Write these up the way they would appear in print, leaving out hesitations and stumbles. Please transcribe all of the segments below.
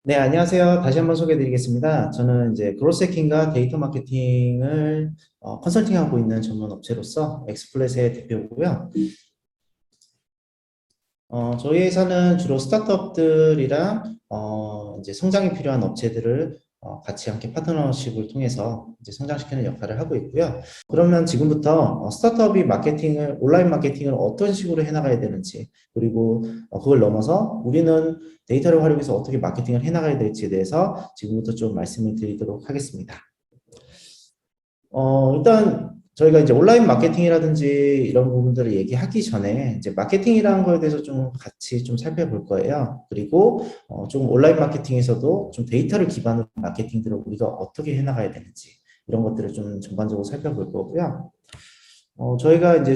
네, 안녕하세요. 다시 한번 소개해 드리겠습니다. 저는 이제 그로스 해킹과 데이터 마케팅을 컨설팅하고 있는 전문 업체로서 엑스플렛의 대표고요. 저희 회사는 주로 스타트업들이랑 이제 성장이 필요한 업체들을 같이 함께 파트너십을 통해서 이제 성장시키는 역할을 하고 있고요. 그러면 지금부터 스타트업이 온라인 마케팅을 어떤 식으로 해나가야 되는지, 그리고 그걸 넘어서 우리는 데이터를 활용해서 어떻게 마케팅을 해나가야 될지에 대해서 지금부터 좀 말씀을 드리도록 하겠습니다. 일단 저희가 이제 온라인 마케팅이라든지 이런 부분들을 얘기하기 전에 이제 마케팅이라는 거에 대해서 좀 같이 좀 살펴볼 거예요. 그리고 좀 온라인 마케팅에서도 좀 데이터를 기반으로 마케팅들을 우리가 어떻게 해나가야 되는지 이런 것들을 좀 전반적으로 살펴볼 거고요. 저희가 이제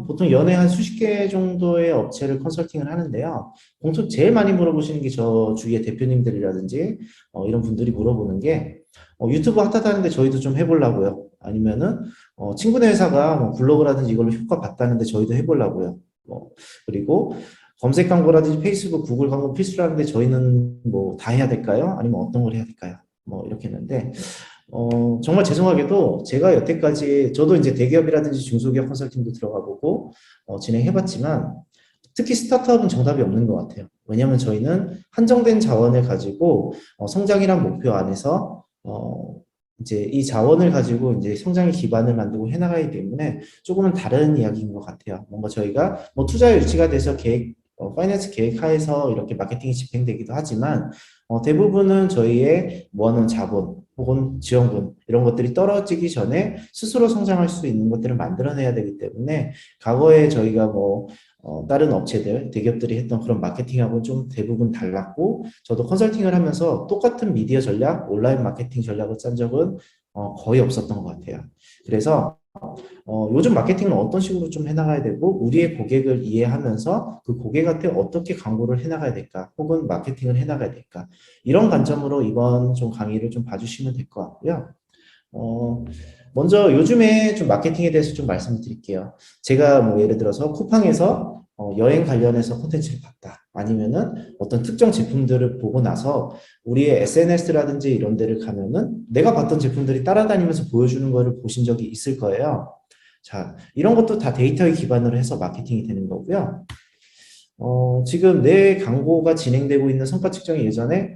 보통 연에 한 수십 개 정도의 업체를 컨설팅을 하는데요. 공통 제일 많이 물어보시는 게 저 주위의 대표님들이라든지 이런 분들이 물어보는 게 유튜브 핫하다는데 저희도 좀 해보려고요. 아니면은 친구네 회사가 뭐 블로그라든지 이걸로 효과 봤다는데 저희도 해보려고요. 그리고 검색 광고라든지 페이스북, 구글 광고 필수라는데 저희는 뭐 다 해야 될까요? 아니면 어떤 걸 해야 될까요? 뭐 이렇게 했는데 정말 죄송하게도 제가 여태까지 저도 이제 대기업이라든지 중소기업 컨설팅도 들어가 보고 진행해봤지만 특히 스타트업은 정답이 없는 것 같아요. 왜냐하면 저희는 한정된 자원을 가지고 성장이란 목표 안에서 이제 이 자원을 가지고 이제 성장의 기반을 만들고 해나가기 때문에 조금은 다른 이야기인 것 같아요. 뭔가 저희가 뭐 투자 유치가 돼서 파이낸스 계획하에서 이렇게 마케팅이 집행되기도 하지만 대부분은 저희의 모아놓은 자본 혹은 지원금 이런 것들이 떨어지기 전에 스스로 성장할 수 있는 것들을 만들어내야 되기 때문에 과거에 저희가 뭐 다른 업체들, 대기업들이 했던 그런 마케팅하고는 좀 대부분 달랐고, 저도 컨설팅을 하면서 똑같은 미디어 전략, 온라인 마케팅 전략을 짠 적은 거의 없었던 것 같아요. 그래서 요즘 마케팅은 어떤 식으로 좀 해나가야 되고, 우리의 고객을 이해하면서 그 고객한테 어떻게 광고를 해나가야 될까, 혹은 마케팅을 해나가야 될까, 이런 관점으로 이번 좀 강의를 좀 봐주시면 될 것 같고요. 어, 먼저 요즘에 좀 마케팅에 대해서 좀 말씀을 드릴게요. 제가 뭐 예를 들어서 쿠팡에서 여행 관련해서 콘텐츠를 봤다. 아니면은 어떤 특정 제품들을 보고 나서 우리의 SNS라든지 이런 데를 가면은 내가 봤던 제품들이 따라다니면서 보여주는 거를 보신 적이 있을 거예요. 자, 이런 것도 다 데이터에 기반으로 해서 마케팅이 되는 거고요. 지금 내 광고가 진행되고 있는 성과 측정이 예전에,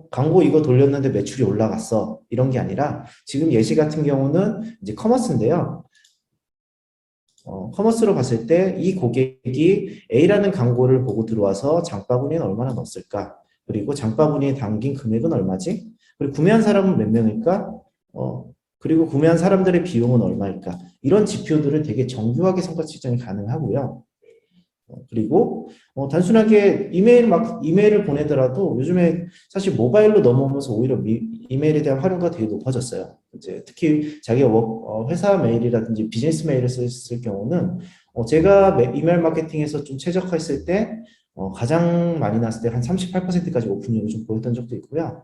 광고 이거 돌렸는데 매출이 올라갔어. 이런 게 아니라, 지금 예시 같은 경우는 이제 커머스인데요. 커머스로 봤을 때 이 고객이 A라는 광고를 보고 들어와서 장바구니는 얼마나 넣었을까? 그리고 장바구니에 담긴 금액은 얼마지? 그리고 구매한 사람은 몇 명일까? 그리고 구매한 사람들의 비용은 얼마일까? 이런 지표들을 되게 정교하게 성과 측정이 가능하고요. 그리고 단순하게 이메일을 보내더라도 요즘에 사실 모바일로 넘어오면서 오히려 이메일에 대한 활용도가 되게 높아졌어요. 이제 특히 자기가 회사 메일이라든지 비즈니스 메일을 쓸 경우는 제가 이메일 마케팅에서 좀 최적화했을 때 가장 많이 났을 때 한 38%까지 오픈율을 좀 보였던 적도 있고요.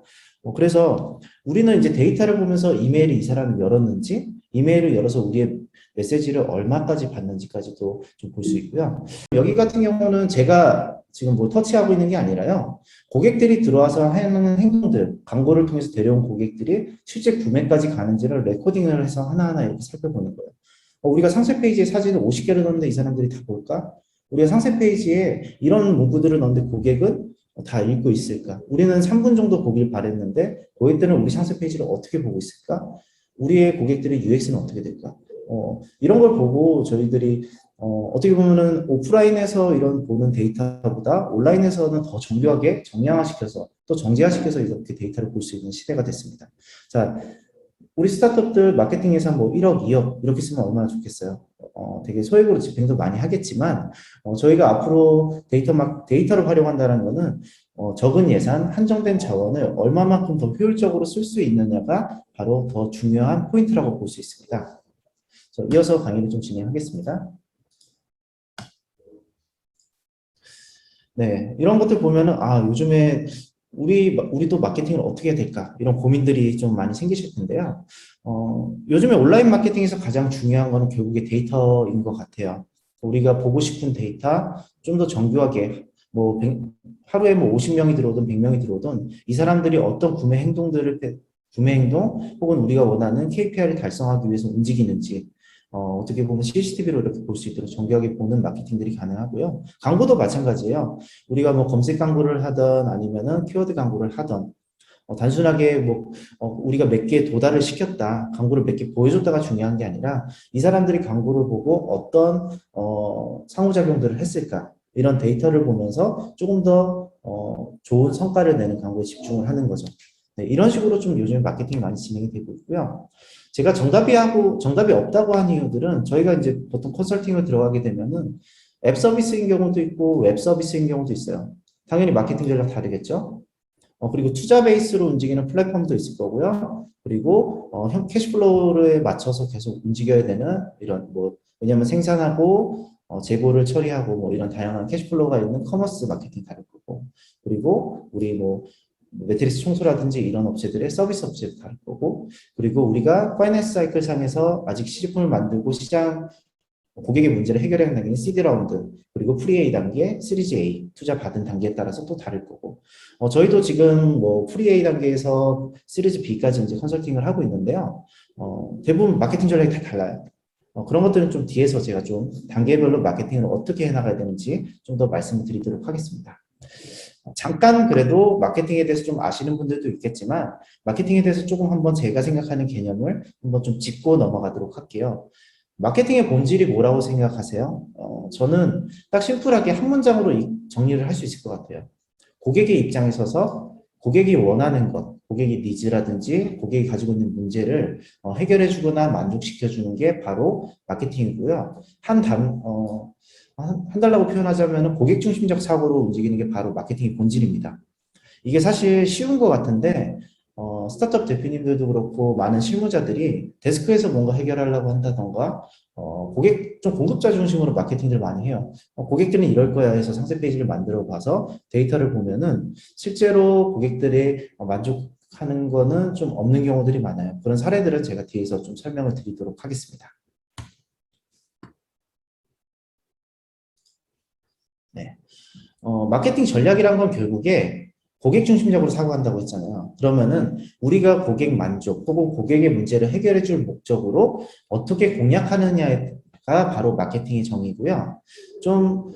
그래서 우리는 이제 데이터를 보면서 이메일을 이 사람이 열었는지, 이메일을 열어서 우리의 메시지를 얼마까지 받는지까지도 좀 볼 수 있고요. 여기 같은 경우는 제가 지금 뭘 터치하고 있는 게 아니라요. 고객들이 들어와서 하는 행동들, 광고를 통해서 데려온 고객들이 실제 구매까지 가는지를 레코딩을 해서 하나하나 이렇게 살펴보는 거예요. 우리가 상세 페이지에 사진을 50개를 넣는데 이 사람들이 다 볼까? 우리가 상세 페이지에 이런 문구들을 넣는데 고객은 다 읽고 있을까? 우리는 3분 정도 보길 바랬는데 고객들은 우리 상세 페이지를 어떻게 보고 있을까? 우리의 고객들의 UX는 어떻게 될까? 이런 걸 보고 저희들이 어떻게 보면은 오프라인에서 이런 보는 데이터보다 온라인에서는 더 정교하게 정량화시켜서 또 정제화시켜서 이렇게 데이터를 볼 수 있는 시대가 됐습니다. 자, 우리 스타트업들 마케팅 예산 뭐 1억, 2억 이렇게 쓰면 얼마나 좋겠어요. 되게 소액으로 집행도 많이 하겠지만 저희가 앞으로 데이터를 활용한다는 거는 적은 예산, 한정된 자원을 얼마만큼 더 효율적으로 쓸 수 있느냐가 바로 더 중요한 포인트라고 볼 수 있습니다. 이어서 강의를 좀 진행하겠습니다. 네, 이런 것들 보면은, 요즘에 우리도 마케팅을 어떻게 해야 될까? 이런 고민들이 좀 많이 생기실 텐데요. 요즘에 온라인 마케팅에서 가장 중요한 거는 결국에 데이터인 것 같아요. 우리가 보고 싶은 데이터, 좀 더 정교하게, 뭐 하루에 뭐 50명이 들어오든 100명이 들어오든 이 사람들이 어떤 구매 행동 혹은 우리가 원하는 KPI를 달성하기 위해서 움직이는지 어떻게 보면 CCTV로 이렇게 볼 수 있도록 정교하게 보는 마케팅들이 가능하고요. 광고도 마찬가지예요. 우리가 뭐 검색 광고를 하던 아니면은 키워드 광고를 하던 단순하게 뭐 우리가 몇 개에 도달을 시켰다, 광고를 몇 개 보여줬다가 중요한 게 아니라 이 사람들이 광고를 보고 어떤 상호작용들을 했을까 이런 데이터를 보면서 조금 더 좋은 성과를 내는 광고에 집중을 하는 거죠. 네, 이런 식으로 좀 요즘에 마케팅이 많이 진행이 되고 있고요. 제가 정답이 없다고 하는 이유들은 저희가 이제 보통 컨설팅을 들어가게 되면은 앱 서비스인 경우도 있고 웹 서비스인 경우도 있어요. 당연히 마케팅 전략 다르겠죠. 그리고 투자 베이스로 움직이는 플랫폼도 있을 거고요. 그리고 캐시플로우에 맞춰서 계속 움직여야 되는 이런 뭐 왜냐하면 생산하고 재고를 처리하고 뭐 이런 다양한 캐시플로우가 있는 커머스 마케팅 다를 거고 그리고 우리 뭐 매트리스 청소라든지 이런 업체들의 서비스 업체도 다를 거고 그리고 우리가 파이낸스 사이클 상에서 아직 시제품을 만들고 시장 고객의 문제를 해결하는 단계는 시드 라운드, 그리고 프리-A 단계, 시리즈 A, 투자 받은 단계에 따라서 또 다를 거고. 저희도 지금 뭐 프리-A 단계에서 시리즈 B까지 이제 컨설팅을 하고 있는데요. 대부분 마케팅 전략이 다 달라요. 그런 것들은 좀 뒤에서 제가 좀 단계별로 마케팅을 어떻게 해나가야 되는지 좀 더 말씀을 드리도록 하겠습니다. 잠깐 그래도 마케팅에 대해서 좀 아시는 분들도 있겠지만 마케팅에 대해서 조금 한번 제가 생각하는 개념을 한번 좀 짚고 넘어가도록 할게요. 마케팅의 본질이 뭐라고 생각하세요? 저는 딱 심플하게 한 문장으로 정리를 할 수 있을 것 같아요. 고객의 입장에 서서 고객이 원하는 것, 고객의 니즈라든지 고객이 가지고 있는 문제를 해결해 주거나 만족시켜 주는 게 바로 마케팅이고요. 한 달라고 표현하자면 고객 중심적 사고로 움직이는 게 바로 마케팅의 본질입니다. 이게 사실 쉬운 것 같은데 스타트업 대표님들도 그렇고 많은 실무자들이 데스크에서 뭔가 해결하려고 한다던가 좀 공급자 중심으로 마케팅을 많이 해요. 고객들은 이럴 거야 해서 상세 페이지를 만들어 봐서 데이터를 보면은 실제로 고객들이 만족하는 거는 좀 없는 경우들이 많아요. 그런 사례들은 제가 뒤에서 좀 설명을 드리도록 하겠습니다. 네. 마케팅 전략이란 건 결국에 고객 중심적으로 사고한다고 했잖아요. 그러면은 우리가 고객 만족 혹은 고객의 문제를 해결해 줄 목적으로 어떻게 공략하느냐가 바로 마케팅의 정의고요. 좀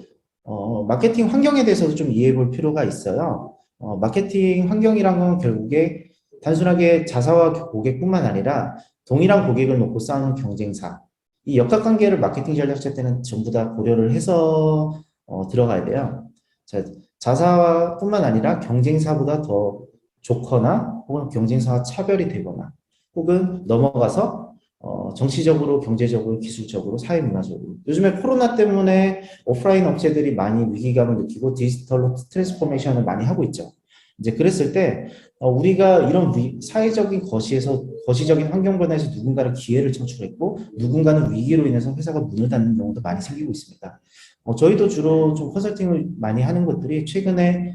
마케팅 환경에 대해서도 좀 이해해 볼 필요가 있어요. 마케팅 환경이란 건 결국에 단순하게 자사와 고객뿐만 아니라 동일한 고객을 놓고 싸우는 경쟁사. 이 역학관계를 마케팅 전략자 때는 전부 다 고려를 해서 들어가야 돼요. 자, 자사뿐만 아니라 경쟁사보다 더 좋거나 혹은 경쟁사와 차별이 되거나 혹은 넘어가서 정치적으로, 경제적으로, 기술적으로, 사회문화적으로. 요즘에 코로나 때문에 오프라인 업체들이 많이 위기감을 느끼고 디지털로 트랜스포메이션을 많이 하고 있죠. 이제 그랬을 때 우리가 이런 사회적인 거시적인 환경 변화에서 누군가를 기회를 창출했고 누군가는 위기로 인해서 회사가 문을 닫는 경우도 많이 생기고 있습니다. 저희도 주로 좀 컨설팅을 많이 하는 것들이 최근에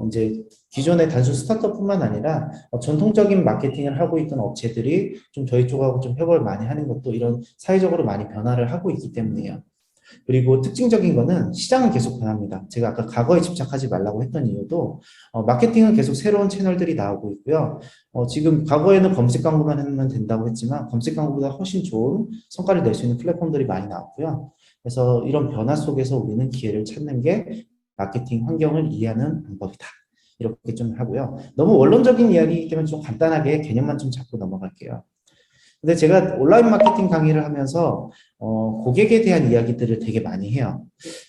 이제 기존의 단순 스타트업뿐만 아니라 전통적인 마케팅을 하고 있던 업체들이 좀 저희 쪽하고 좀 협업을 많이 하는 것도 이런 사회적으로 많이 변화를 하고 있기 때문이에요. 그리고 특징적인 거는 시장은 계속 변합니다. 제가 아까 과거에 집착하지 말라고 했던 이유도 마케팅은 계속 새로운 채널들이 나오고 있고요. 지금 과거에는 검색 광고만 하면 된다고 했지만 검색 광고보다 훨씬 좋은 성과를 낼 수 있는 플랫폼들이 많이 나왔고요. 그래서 이런 변화 속에서 우리는 기회를 찾는 게 마케팅 환경을 이해하는 방법이다. 이렇게 좀 하고요. 너무 원론적인 이야기이기 때문에 좀 간단하게 개념만 좀 잡고 넘어갈게요. 근데 제가 온라인 마케팅 강의를 하면서 고객에 대한 이야기들을 되게 많이 해요.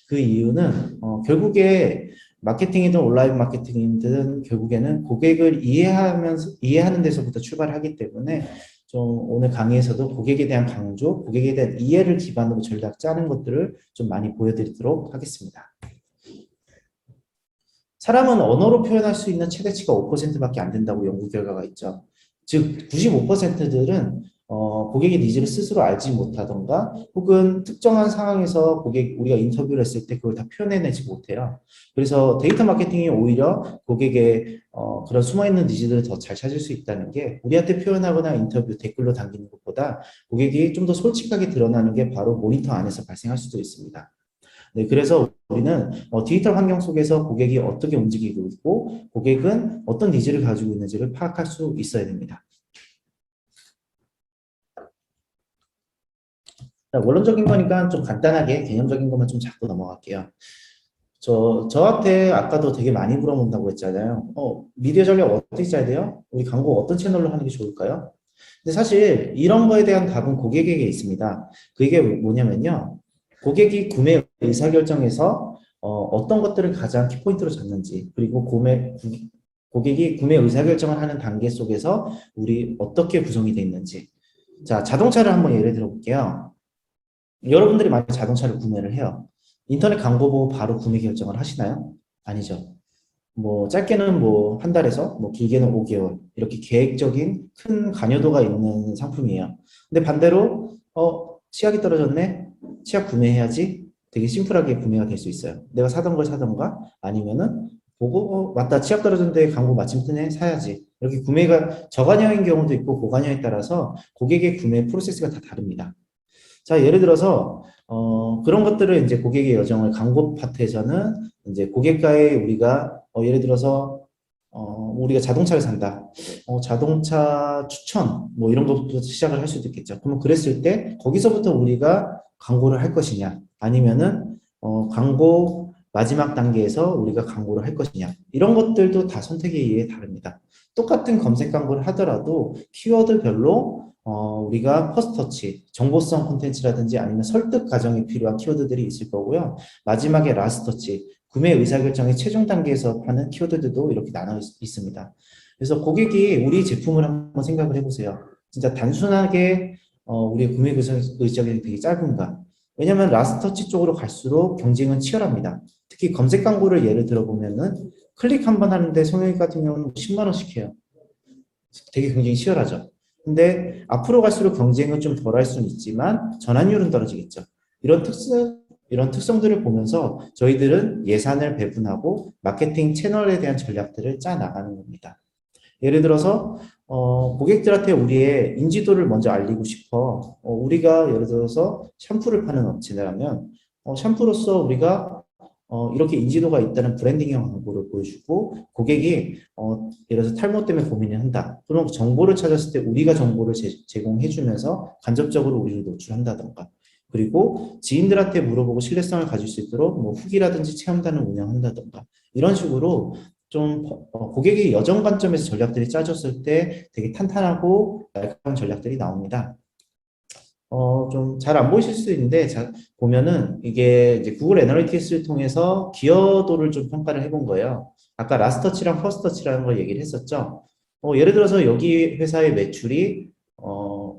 그 이유는 결국에 마케팅이든 온라인 마케팅이든 결국에는 고객을 이해하는 데서부터 출발하기 때문에 좀 오늘 강의에서도 고객에 대한 강조, 고객에 대한 이해를 기반으로 전략 짜는 것들을 좀 많이 보여드리도록 하겠습니다. 사람은 언어로 표현할 수 있는 최대치가 5%밖에 안 된다고 연구 결과가 있죠. 즉 95%들은 고객의 니즈를 스스로 알지 못하던가 혹은 특정한 상황에서 우리가 인터뷰를 했을 때 그걸 다 표현해내지 못해요. 그래서 데이터 마케팅이 오히려 고객의 그런 숨어있는 니즈들을 더 잘 찾을 수 있다는 게 우리한테 표현하거나 인터뷰 댓글로 남기는 것보다 고객이 좀 더 솔직하게 드러나는 게 바로 모니터 안에서 발생할 수도 있습니다. 네, 그래서 우리는 디지털 환경 속에서 고객이 어떻게 움직이고 있고 고객은 어떤 니즈를 가지고 있는지를 파악할 수 있어야 됩니다. 자, 원론적인 거니까 좀 간단하게 개념적인 것만 좀 잡고 넘어갈게요. 저한테 아까도 되게 많이 물어본다고 했잖아요. 미디어 전략 어떻게 짜야 돼요? 우리 광고 어떤 채널로 하는 게 좋을까요? 근데 사실 이런 거에 대한 답은 고객에게 있습니다. 그게 뭐냐면요. 고객이 구매 의사결정에서 어떤 것들을 가장 키포인트로 잡는지, 그리고 고객이 구매 의사결정을 하는 단계 속에서 우리 어떻게 구성이 되어 있는지. 자, 자동차를 한번 예를 들어 볼게요. 여러분들이 만약 자동차를 구매를 해요. 인터넷 광고 보고 바로 구매 결정을 하시나요? 아니죠. 뭐 짧게는 뭐 한 달에서 뭐 길게는 5개월 이렇게 계획적인 큰 관여도가 있는 상품이에요. 근데 반대로 치약이 떨어졌네. 치약 구매해야지. 되게 심플하게 구매가 될 수 있어요. 내가 사던 걸 사던가 아니면은 보고 맞다 치약 떨어졌는데 광고 마침 뜨네 사야지. 이렇게 구매가 저관여인 경우도 있고 고관여에 따라서 고객의 구매 프로세스가 다 다릅니다. 자, 예를 들어서, 그런 것들을 이제 고객의 여정을 광고 파트에서는 이제 고객과의 우리가, 예를 들어서, 우리가 자동차를 산다. 자동차 추천, 뭐 이런 것부터 시작을 할 수도 있겠죠. 그러면 그랬을 때, 거기서부터 우리가 광고를 할 것이냐, 아니면은, 광고 마지막 단계에서 우리가 광고를 할 것이냐, 이런 것들도 다 선택에 의해 다릅니다. 똑같은 검색 광고를 하더라도 키워드별로 우리가 퍼스터치, 정보성 콘텐츠라든지 아니면 설득 과정에 필요한 키워드들이 있을 거고요. 마지막에 라스터치, 구매 의사결정의 최종 단계에서 하는 키워드들도 이렇게 나눠 있습니다. 그래서 고객이 우리 제품을 한번 생각을 해보세요. 진짜 단순하게 우리의 구매 의사결정이 되게 짧은가? 왜냐하면 라스터치 쪽으로 갈수록 경쟁은 치열합니다. 특히 검색 광고를 예를 들어보면은 클릭 한 번 하는데 성형외과 같은 경우는 10만 원씩 해요. 되게 굉장히 치열하죠. 근데 앞으로 갈수록 경쟁은 좀 덜할 수는 있지만 전환율은 떨어지겠죠. 이런 이런 특성들을 보면서 저희들은 예산을 배분하고 마케팅 채널에 대한 전략들을 짜 나가는 겁니다. 예를 들어서 고객들한테 우리의 인지도를 먼저 알리고 싶어. 우리가 예를 들어서 샴푸를 파는 업체라면 샴푸로서 우리가 이렇게 인지도가 있다는 브랜딩형 광고를 보여주고 고객이 예를 들어서 탈모 때문에 고민을 한다. 그럼 정보를 찾았을 때 우리가 정보를 제공해주면서 간접적으로 우리를 노출한다던가. 그리고 지인들한테 물어보고 신뢰성을 가질 수 있도록 뭐 후기라든지 체험단을 운영한다던가. 이런 식으로 좀 고객의 여정 관점에서 전략들이 짜졌을 때 되게 탄탄하고 날카로운 전략들이 나옵니다. 좀 잘 안 보이실 수 있는데, 자, 보면은 이게 이제 구글 애널리틱스를 통해서 기여도를 좀 평가를 해본 거예요. 아까 라스터치랑 퍼스터치라는 걸 얘기를 했었죠. 예를 들어서 여기 회사의 매출이,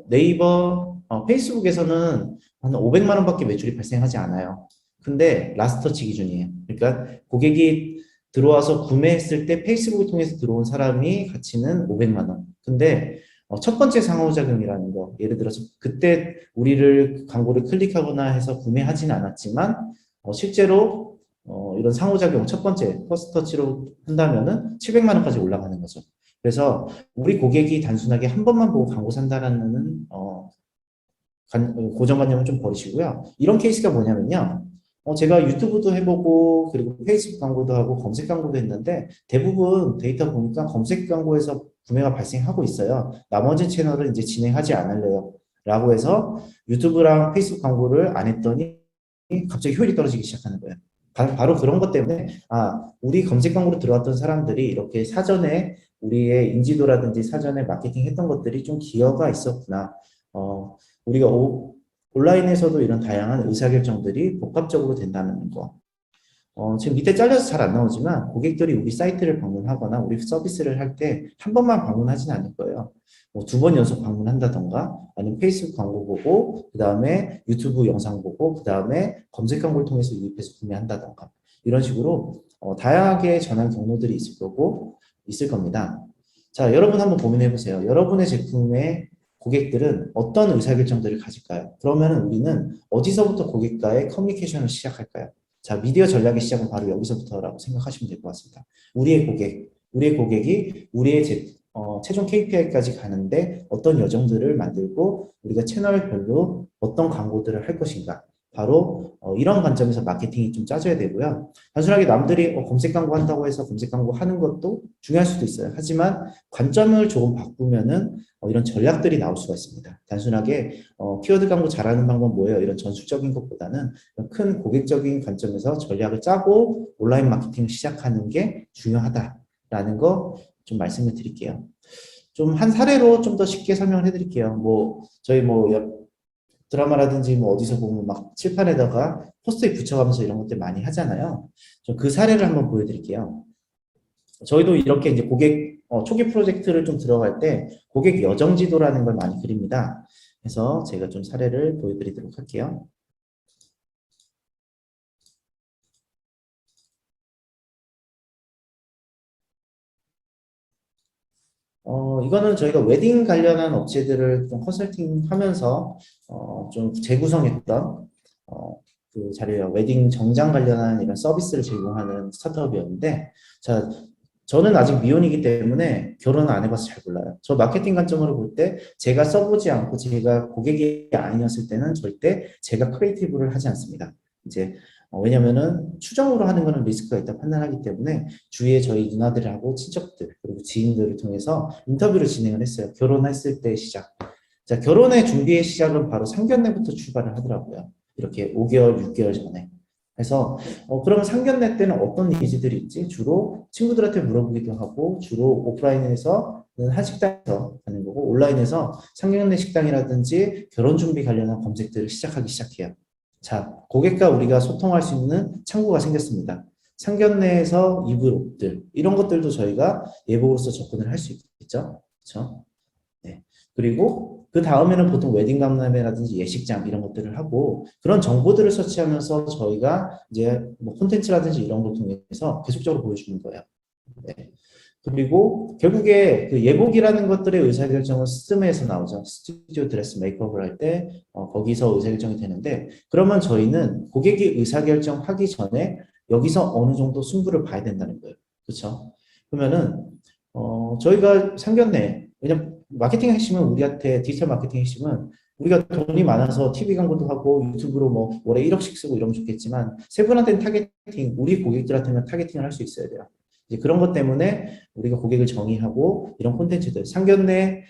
네이버, 페이스북에서는 한 500만 원밖에 매출이 발생하지 않아요. 근데 라스터치 기준이에요. 그러니까 고객이 들어와서 구매했을 때 페이스북을 통해서 들어온 사람이 가치는 500만 원. 근데 첫 번째 상호작용이라는 거, 예를 들어서 그때 우리를 광고를 클릭하거나 해서 구매하지는 않았지만 실제로 이런 상호작용 첫 번째 퍼스터치로 한다면은 700만 원까지 올라가는 거죠. 그래서 우리 고객이 단순하게 한 번만 보고 광고 산다라는 고정관념을 좀 버리시고요. 이런 케이스가 뭐냐면요. 제가 유튜브도 해보고 그리고 페이스북 광고도 하고 검색 광고도 했는데 대부분 데이터 보니까 검색 광고에서 구매가 발생하고 있어요. 나머지 채널을 이제 진행하지 않을래요. 라고 해서 유튜브랑 페이스북 광고를 안 했더니 갑자기 효율이 떨어지기 시작하는 거예요. 바로 그런 것 때문에 우리 검색 광고로 들어왔던 사람들이 이렇게 사전에 우리의 인지도라든지 사전에 마케팅 했던 것들이 좀 기여가 있었구나. 우리가 온라인에서도 이런 다양한 의사결정들이 복합적으로 된다는 거. 지금 밑에 잘려서 잘 안 나오지만 고객들이 우리 사이트를 방문하거나 우리 서비스를 할 때 한 번만 방문하진 않을 거예요. 두 번 연속 방문한다던가 아니면 페이스북 광고 보고 그 다음에 유튜브 영상 보고 그 다음에 검색 광고를 통해서 유입해서 구매한다던가 이런 식으로 다양하게 전환 경로들이 있을 거고 있을 겁니다. 자, 여러분 한번 고민해 보세요. 여러분의 제품의 고객들은 어떤 의사결정들을 가질까요? 그러면 우리는 어디서부터 고객과의 커뮤니케이션을 시작할까요? 자, 미디어 전략의 시작은 바로 여기서부터라고 생각하시면 될 것 같습니다. 우리의 고객이 우리의 최종 KPI까지 가는데 어떤 여정들을 만들고 우리가 채널별로 어떤 광고들을 할 것인가. 바로 이런 관점에서 마케팅이 좀 짜져야 되고요. 단순하게 남들이 검색 광고 한다고 해서 검색 광고 하는 것도 중요할 수도 있어요. 하지만 관점을 조금 바꾸면은 이런 전략들이 나올 수가 있습니다. 단순하게 키워드 광고 잘하는 방법 뭐예요? 이런 전술적인 것보다는 큰 고객적인 관점에서 전략을 짜고 온라인 마케팅을 시작하는 게 중요하다라는 거 좀 말씀을 드릴게요. 좀 한 사례로 좀 더 쉽게 설명을 해드릴게요. 뭐 저희 뭐 드라마라든지 뭐 어디서 보면 막 칠판에다가 포스트잇 붙여가면서 이런 것들 많이 하잖아요. 좀 그 사례를 한번 보여드릴게요. 저희도 이렇게 이제 고객 초기 프로젝트를 좀 들어갈 때 고객 여정 지도라는 걸 많이 그립니다. 그래서 제가 좀 사례를 보여드리도록 할게요. 이거는 저희가 웨딩 관련한 업체들을 좀 컨설팅 하면서, 좀 재구성했던, 그 자료예요. 웨딩 정장 관련한 이런 서비스를 제공하는 스타트업이었는데, 자, 저는 아직 미혼이기 때문에 결혼을 안 해봐서 잘 몰라요. 저 마케팅 관점으로 볼 때 제가 써보지 않고 제가 고객이 아니었을 때는 절대 제가 크리에이티브를 하지 않습니다. 이제 왜냐면은 추정으로 하는 거는 리스크가 있다 판단하기 때문에 주위에 저희 누나들하고 친척들 그리고 지인들을 통해서 인터뷰를 진행을 했어요. 결혼했을 때 시작. 자, 결혼의 준비의 시작은 바로 상견례부터 출발을 하더라고요. 이렇게 5개월, 6개월 전에. 그래서 그러면 상견례 때는 어떤 니즈들이 있지? 주로 친구들한테 물어보기도 하고 주로 오프라인에서는 한식당에서 하는 거고 온라인에서 상견례 식당이라든지 결혼 준비 관련한 검색들을 시작하기 시작해요. 자, 고객과 우리가 소통할 수 있는 창구가 생겼습니다. 상견례에서 입을 옷들 이런 것들도 저희가 예복으로서 접근을 할 수 있겠죠. 그렇죠? 네. 그리고 그 다음에는 보통 웨딩 박람회라든지 예식장 이런 것들을 하고 그런 정보들을 서치하면서 저희가 이제 뭐 콘텐츠라든지 이런 걸 통해서 계속적으로 보여주는 거예요. 네. 그리고 결국에 그 예복이라는 것들의 의사결정은 스드메에서 나오죠. 스튜디오 드레스 메이크업을 할 때 거기서 의사결정이 되는데 그러면 저희는 고객이 의사결정하기 전에 여기서 어느 정도 승부를 봐야 된다는 거예요. 그렇죠? 그러면은 저희가 상견례 왜냐면 마케팅 핵심은 우리한테 디지털 마케팅 핵심은 우리가 돈이 많아서 TV 광고도 하고 유튜브로 뭐 월에 1억씩 쓰고 이러면 좋겠지만 세 분한테는 타겟팅, 우리 고객들한테는 타겟팅을 할 수 있어야 돼요. 이제 그런 것 때문에 우리가 고객을 정의하고 이런 콘텐츠들, 상견례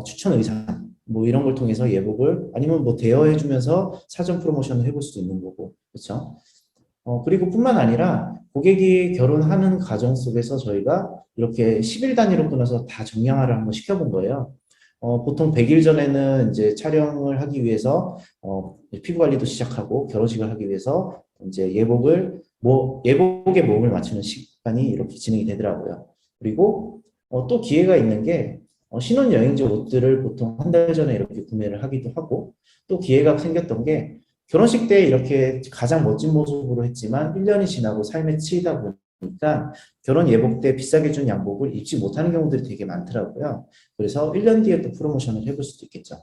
추천 의상 뭐 이런 걸 통해서 예복을 아니면 뭐 대여해주면서 사전 프로모션을 해볼 수도 있는 거고 그렇죠? 그리고 뿐만 아니라 고객이 결혼하는 과정 속에서 저희가 이렇게 10일 단위로 끊어서 다 정량화를 한번 시켜본 거예요. 보통 100일 전에는 이제 촬영을 하기 위해서 피부 관리도 시작하고 결혼식을 하기 위해서 이제 예복에 몸을 맞추는 시간이 이렇게 진행이 되더라고요. 그리고 또 기회가 있는 게 신혼여행지 옷들을 보통 한 달 전에 이렇게 구매를 하기도 하고 또 기회가 생겼던 게 결혼식 때 이렇게 가장 멋진 모습으로 했지만 1년이 지나고 삶에 치이다 보니까 결혼 예복 때 비싸게 준 양복을 입지 못하는 경우들이 되게 많더라고요. 그래서 1년 뒤에 또 프로모션을 해볼 수도 있겠죠.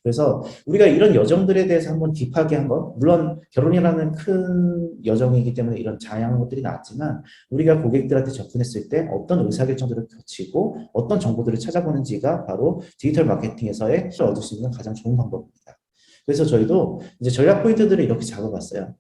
그래서 우리가 이런 여정들에 대해서 한번 딥하게 한번 물론 결혼이라는 큰 여정이기 때문에 이런 다양한 것들이 나왔지만 우리가 고객들한테 접근했을 때 어떤 의사결정들을 거치고 어떤 정보들을 찾아보는지가 바로 디지털 마케팅에서의 얻을 수 있는 가장 좋은 방법입니다. 그래서 저희도 이제 전략 포인트들을 이렇게 잡아봤어요.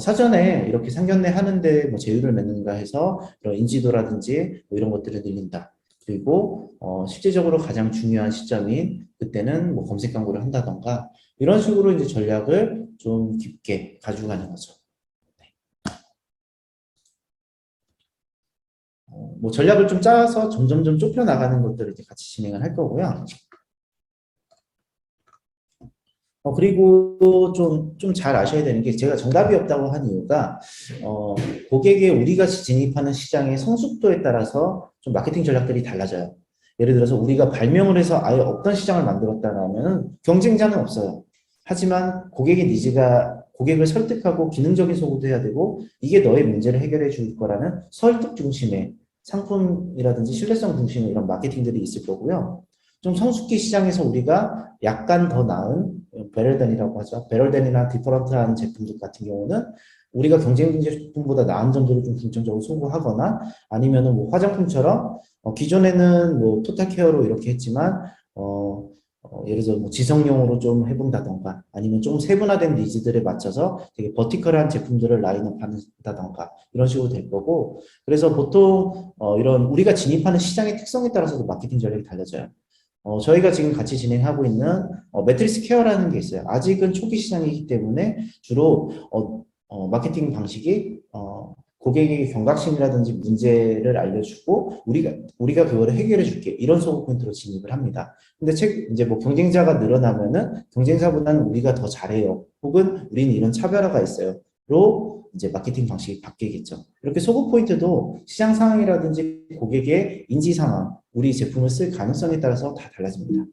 사전에 이렇게 상견례 하는데 뭐 제휴를 맺는가 해서 이런 인지도라든지 뭐 이런 것들을 늘린다. 그리고 실제적으로 가장 중요한 시점인 그때는 뭐 검색 광고를 한다던가 이런 식으로 이제 전략을 좀 깊게 가져가는 거죠. 네. 뭐 전략을 좀 짜서 점점점 좁혀 나가는 것들을 이제 같이 진행을 할 거고요. 그리고 좀 잘 아셔야 되는 게 제가 정답이 없다고 한 이유가, 고객의 우리가 진입하는 시장의 성숙도에 따라서 좀 마케팅 전략들이 달라져요. 예를 들어서 우리가 발명을 해서 아예 없던 시장을 만들었다면 경쟁자는 없어요. 하지만 고객의 니즈가 고객을 설득하고 기능적인 소구도 해야 되고 이게 너의 문제를 해결해 줄 거라는 설득 중심의 상품이라든지 신뢰성 중심의 이런 마케팅들이 있을 거고요. 좀 성숙기 시장에서 우리가 약간 더 나은 베럴덴이라고 하죠. 베럴덴이나 디퍼런트한 제품들 같은 경우는 우리가 경쟁 제품보다 나은 점들을 좀 중점적으로 소구하거나 아니면은 뭐 화장품처럼 기존에는 뭐 토탈 케어로 이렇게 했지만 예를 들어 뭐 지성용으로 좀 해본다던가 아니면 좀 세분화된 니즈들에 맞춰서 되게 버티컬한 제품들을 라인업 한다던가 이런 식으로 될 거고 그래서 보통 이런 우리가 진입하는 시장의 특성에 따라서도 마케팅 전략이 달라져요. 저희가 지금 같이 진행하고 있는 매트리스 케어라는 게 있어요. 아직은 초기 시장이기 때문에 주로 마케팅 방식이 고객에게 경각심이라든지 문제를 알려주고 우리가 그거를 해결해 줄게 이런 소구 포인트로 진입을 합니다. 근데 이제 뭐 경쟁자가 늘어나면은 경쟁자보다는 우리가 더 잘해요. 혹은 우리는 이런 차별화가 있어요.로 이제 마케팅 방식이 바뀌겠죠. 이렇게 소구 포인트도 시장 상황이라든지 고객의 인지 상황, 우리 제품을 쓸 가능성에 따라서 다 달라집니다.